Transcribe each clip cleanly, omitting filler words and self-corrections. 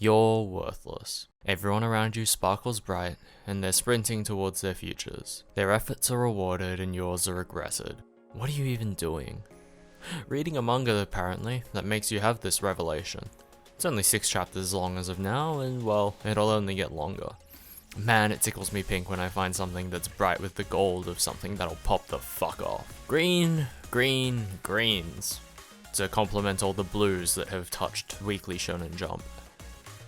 You're worthless. Everyone around you sparkles bright, and they're sprinting towards their futures. Their efforts are rewarded and yours are regretted. What are you even doing? Reading a manga, apparently, that makes you have this revelation. It's only 6 chapters long as of now, and well, it'll only get longer. Man, it tickles me pink when I find something that's bright with the gold of something that'll pop the fuck off. Green, green, greens. To complement all the blues that have touched Weekly Shonen Jump.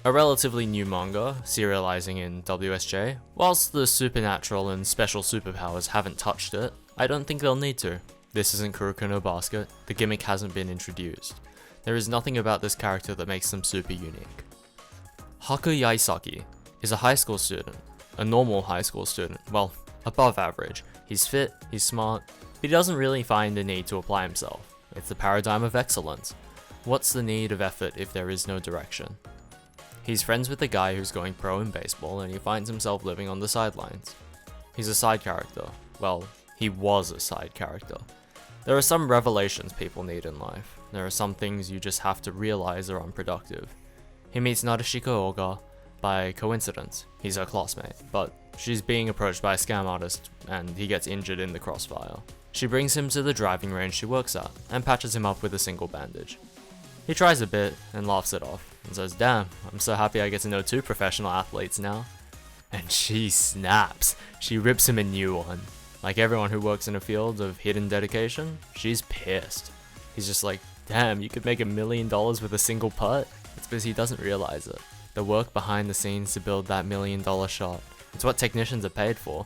A relatively new manga, serializing in WSJ. Whilst the supernatural and special superpowers haven't touched it, I don't think they'll need to. This isn't Kuroko no Basket, the gimmick hasn't been introduced. There is nothing about this character that makes them super unique. Haku Yaisaki is a high school student, a normal high school student, well, above average. He's fit, he's smart, but he doesn't really find a need to apply himself. It's the paradigm of excellence. What's the need of effort if there is no direction? He's friends with a guy who's going pro in baseball and he finds himself living on the sidelines. He's a side character. Well, he was a side character. There are some revelations people need in life. There are some things you just have to realize are unproductive. He meets Nadeshiko Oga by coincidence. He's her classmate, but she's being approached by a scam artist and he gets injured in the crossfire. She brings him to the driving range she works at and patches him up with a single bandage. He tries a bit and laughs it off and says, "Damn, I'm so happy I get to know 2 professional athletes now." And she snaps. She rips him a new one. Like everyone who works in a field of hidden dedication, she's pissed. He's just like, "Damn, you could make $1 million with a single putt?" It's because he doesn't realize it. The work behind the scenes to build that $1 million shot. It's what technicians are paid for.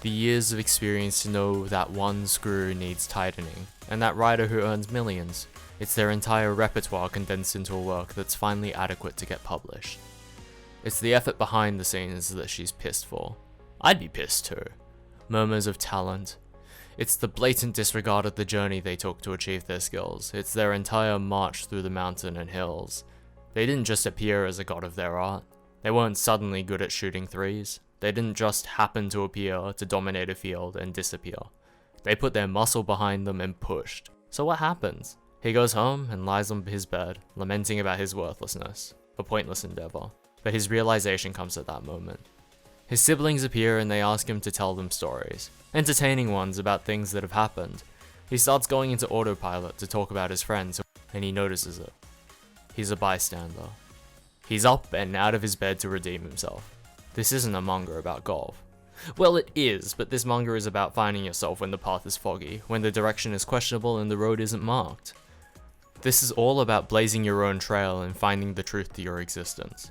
The years of experience to know that one screw needs tightening, and that writer who earns millions. It's their entire repertoire condensed into a work that's finally adequate to get published. It's the effort behind the scenes that she's pissed for. I'd be pissed too. Murmurs of talent. It's the blatant disregard of the journey they took to achieve their skills. It's their entire march through the mountain and hills. They didn't just appear as a god of their art. They weren't suddenly good at shooting threes. They didn't just happen to appear to dominate a field and disappear. They put their muscle behind them and pushed. So what happens? He goes home and lies on his bed, lamenting about his worthlessness, a pointless endeavor. But his realization comes at that moment. His siblings appear and they ask him to tell them stories, entertaining ones about things that have happened. He starts going into autopilot to talk about his friends, and he notices it. He's a bystander. He's up and out of his bed to redeem himself. This isn't a manga about golf. Well, it is, but this manga is about finding yourself when the path is foggy, when the direction is questionable and the road isn't marked. This is all about blazing your own trail and finding the truth to your existence.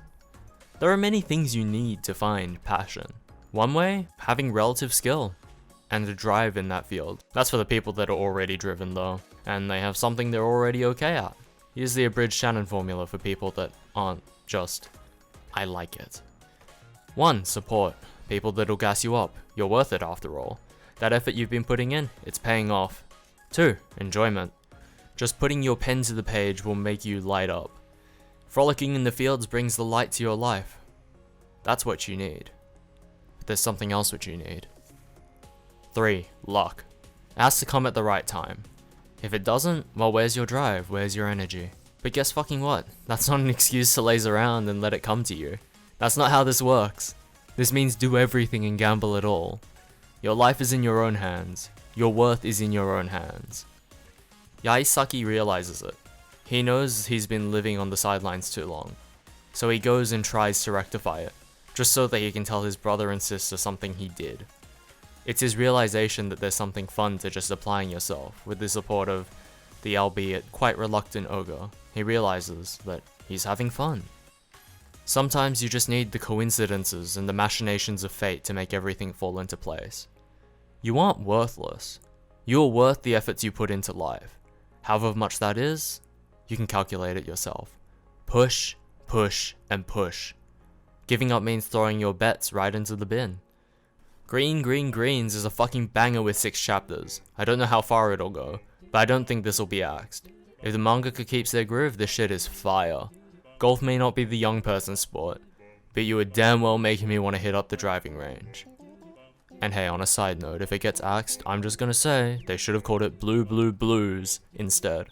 There are many things you need to find passion. One way, having relative skill and a drive in that field. That's for the people that are already driven though, and they have something they're already okay at. Use the abridged Shannon formula for people that aren't just, "I like it." 1. Support. People that'll gas you up. You're worth it after all. That effort you've been putting in, it's paying off. 2. Enjoyment. Just putting your pen to the page will make you light up. Frolicking in the fields brings the light to your life. That's what you need. But there's something else which you need. 3. Luck. It has to come at the right time. If it doesn't, well, where's your drive? Where's your energy? But guess fucking what? That's not an excuse to laze around and let it come to you. That's not how this works. This means do everything and gamble it all. Your life is in your own hands. Your worth is in your own hands. Yaisaki realizes it. He knows he's been living on the sidelines too long. So he goes and tries to rectify it, just so that he can tell his brother and sister something he did. It's his realization that there's something fun to just applying yourself. With the support of the albeit quite reluctant Oga, he realizes that he's having fun. Sometimes you just need the coincidences and the machinations of fate to make everything fall into place. You aren't worthless. You're worth the efforts you put into life. However much that is, you can calculate it yourself. Push, push, and push. Giving up means throwing your bets right into the bin. Green Green Greens is a fucking banger with 6 chapters. I don't know how far it'll go, but I don't think this'll be axed. If the mangaka keeps their groove, this shit is fire. Golf may not be the young person's sport, but you are damn well making me want to hit up the driving range. And hey, on a side note, if it gets axed, I'm just gonna say, they should have called it Blue Blue Blues instead.